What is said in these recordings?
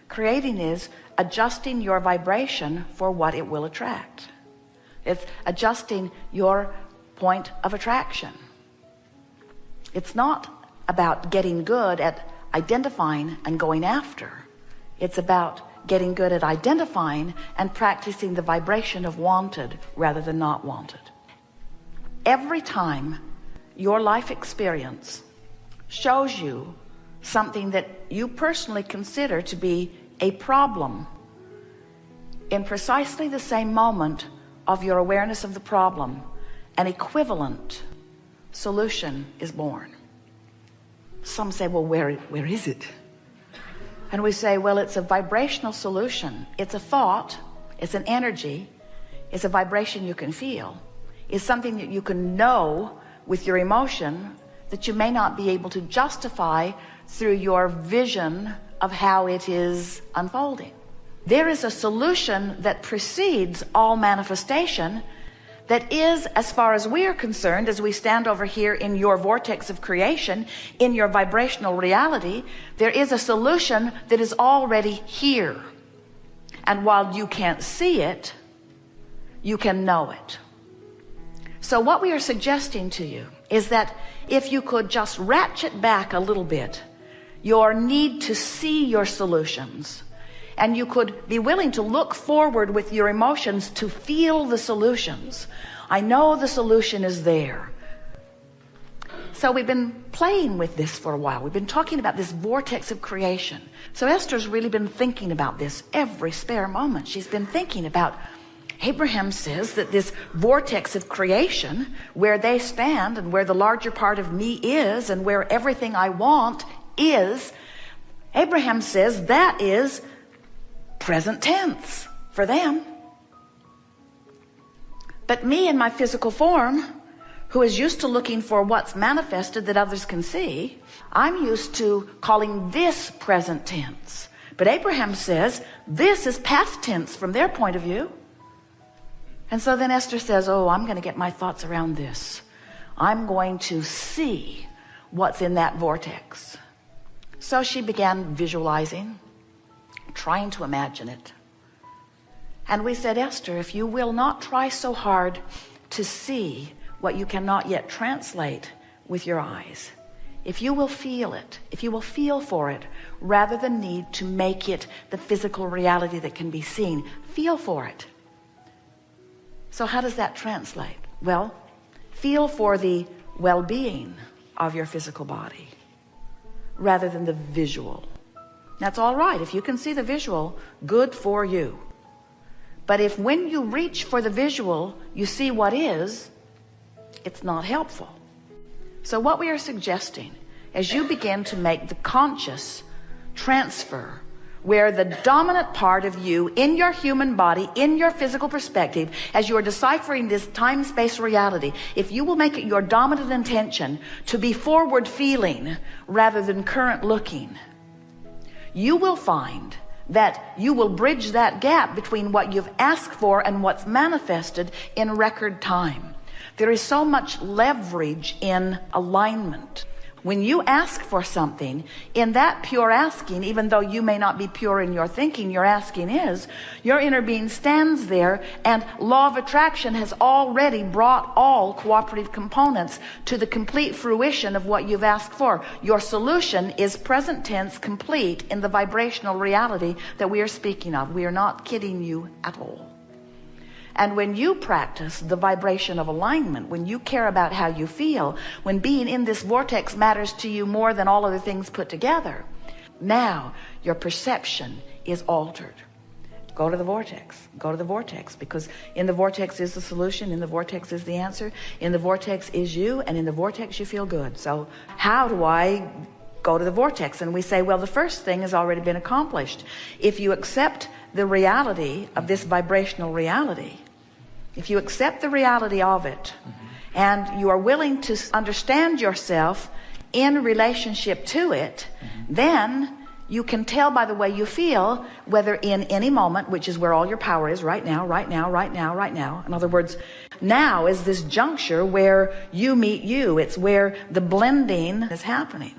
Creating is adjusting your vibration for what it will attract. It's adjusting your point of attraction. It's not about getting good at identifying and going after. It's about getting good at identifying and practicing the vibration of wanted rather than not wanted. Every time your life experience shows you something that you personally consider to be a problem, in precisely the same moment of your awareness of the problem, an equivalent solution is born. Some say, well, where is it? And we say, well, it's a vibrational solution. It's a thought, it's an energy, it's a vibration you can feel. It's something that you can know with your emotion that you may not be able to justify through your vision of how it is unfolding. There is a solution that precedes all manifestation that is, as far as we are concerned, as we stand over here in your vortex of creation, in your vibrational reality, there is a solution that is already here. And while you can't see it, you can know it. So what we are suggesting to you is that if you could just ratchet back a little bit your need to see your solutions, and you could be willing to look forward with your emotions to feel the solutions. I know the solution is there. So we've been playing with this for a while. We've been talking about this vortex of creation. So Esther's really been thinking about this every spare moment. She's been thinking about, Abraham says that this vortex of creation, where they stand and where the larger part of me is and where everything I want is, Abraham says that is present tense for them. But me in my physical form, who is used to looking for what's manifested that others can see, I'm used to calling this present tense. But Abraham says this is past tense from their point of view. And so then Esther says, oh, I'm going to get my thoughts around this. I'm going to see what's in that vortex. So she began visualizing, trying to imagine it. And we said, Esther, if you will not try so hard to see what you cannot yet translate with your eyes, if you will feel it, if you will feel for it, rather than need to make it the physical reality that can be seen, feel for it. So how does that translate? Well, feel for the well-being of your physical body rather than the visual. That's all right. If you can see the visual, good for you. But if when you reach for the visual, you see what is, it's not helpful. So what we are suggesting, as you begin to make the conscious transfer, where the dominant part of you in your human body, in your physical perspective, as you are deciphering this time-space reality, if you will make it your dominant intention to be forward feeling rather than current looking, you will find that you will bridge that gap between what you've asked for and what's manifested in record time. There is so much leverage in alignment. When you ask for something, in that pure asking, even though you may not be pure in your thinking, your asking is, your inner being stands there, and law of attraction has already brought all cooperative components to the complete fruition of what you've asked for. Your solution is present tense, complete in the vibrational reality that we are speaking of. We are not kidding you at all. And when you practice the vibration of alignment, when you care about how you feel, when being in this vortex matters to you more than all other things put together, now your perception is altered. Go to the vortex. Go to the vortex, because in the vortex is the solution. In the vortex is the answer. In the vortex is you, and in the vortex you feel good. So how do I go to the vortex? And we say, well, the first thing has already been accomplished. If you accept the reality of this vibrational reality, if you accept the reality of it, and you are willing to understand yourself in relationship to it, then you can tell by the way you feel whether in any moment, which is where all your power is, right now, right now, right now, right now. In other words, now is this juncture where you meet you. It's where the blending is happening.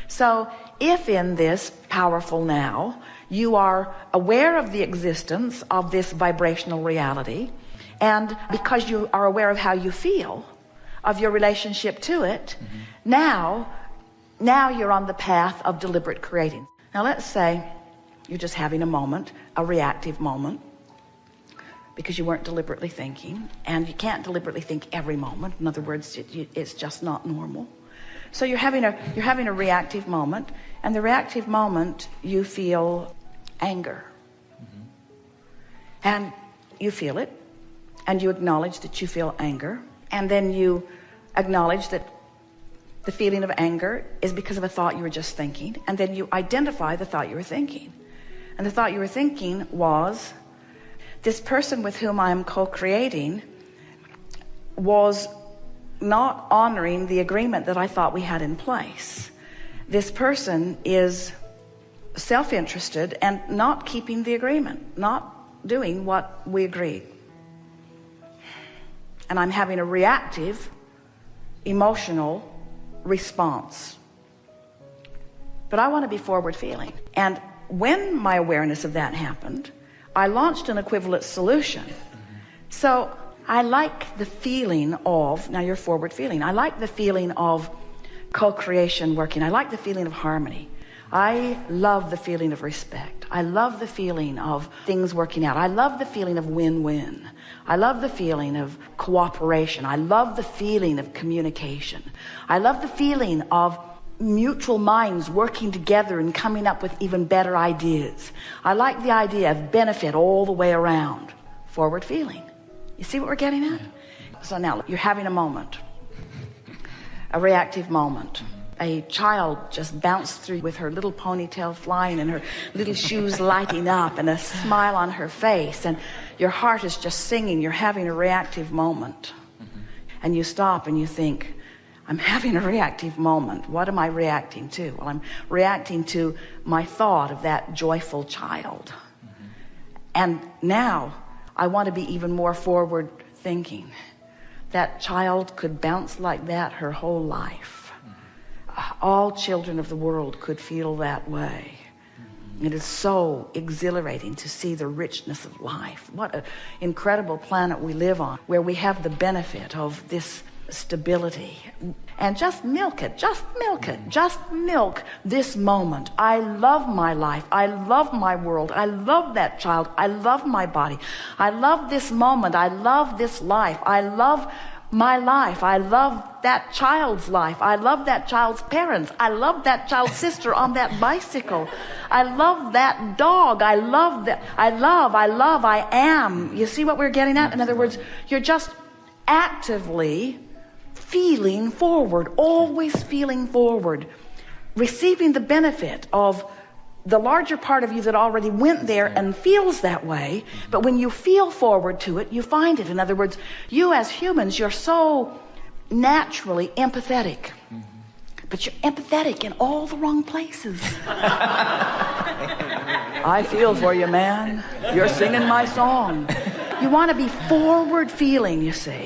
So if in this powerful now You are aware of the existence of this vibrational reality, and because you are aware of how you feel, of your relationship to it, now you're on the path of deliberate creating. Now let's say you're just having a moment, a reactive moment, because you weren't deliberately thinking, and you can't deliberately think every moment. In other words, it's just not normal. So you're having a reactive moment, and the reactive moment you feel anger. And you feel it, and you acknowledge that you feel anger, and then you acknowledge that the feeling of anger is because of a thought you were just thinking, and then you identify the thought you were thinking. And the thought you were thinking was, this person with whom I am co-creating was not honoring the agreement that I thought we had in place. This person is self-interested and not keeping the agreement, not doing what we agreed. And I'm having a reactive, emotional response. But I want to be forward feeling. And when my awareness of that happened, I launched an equivalent solution. So I like the feeling of, now you're forward feeling, I like the feeling of co-creation working. I like the feeling of harmony. I love the feeling of respect. I love the feeling of things working out. I love the feeling of win-win. I love the feeling of cooperation. I love the feeling of communication. I love the feeling of mutual minds working together and coming up with even better ideas. I like the idea of benefit all the way around. Forward feeling. You see what we're getting at? So now you're having a moment, a reactive moment. A child just bounced through with her little ponytail flying and her little shoes lighting up and a smile on her face, and your heart is just singing. You're having a reactive moment. And you stop and you think, I'm having a reactive moment. What am I reacting to? Well, I'm reacting to my thought of that joyful child. And now I want to be even more forward thinking. That child could bounce like that her whole life. All children of the world could feel that way. It is so exhilarating to see the richness of life. What an incredible planet we live on, where we have the benefit of this stability. And just milk it, just milk it, just milk this moment. I love my life. I love my world. I love that child. I love my body. I love this moment. I love this life. I love my life. I love that child's life. I love that child's parents. I love that child's sister on that bicycle. I love that dog. I love that. I am. You see what we're getting at? In other words, you're just actively feeling forward, always feeling forward, receiving the benefit of the larger part of you that already went there and feels that way. But when you feel forward to it, you find it. In other words, you as humans, you're so naturally empathetic, but you're empathetic in all the wrong places. I feel for you, man. You're singing my song. You want to be forward feeling, you see.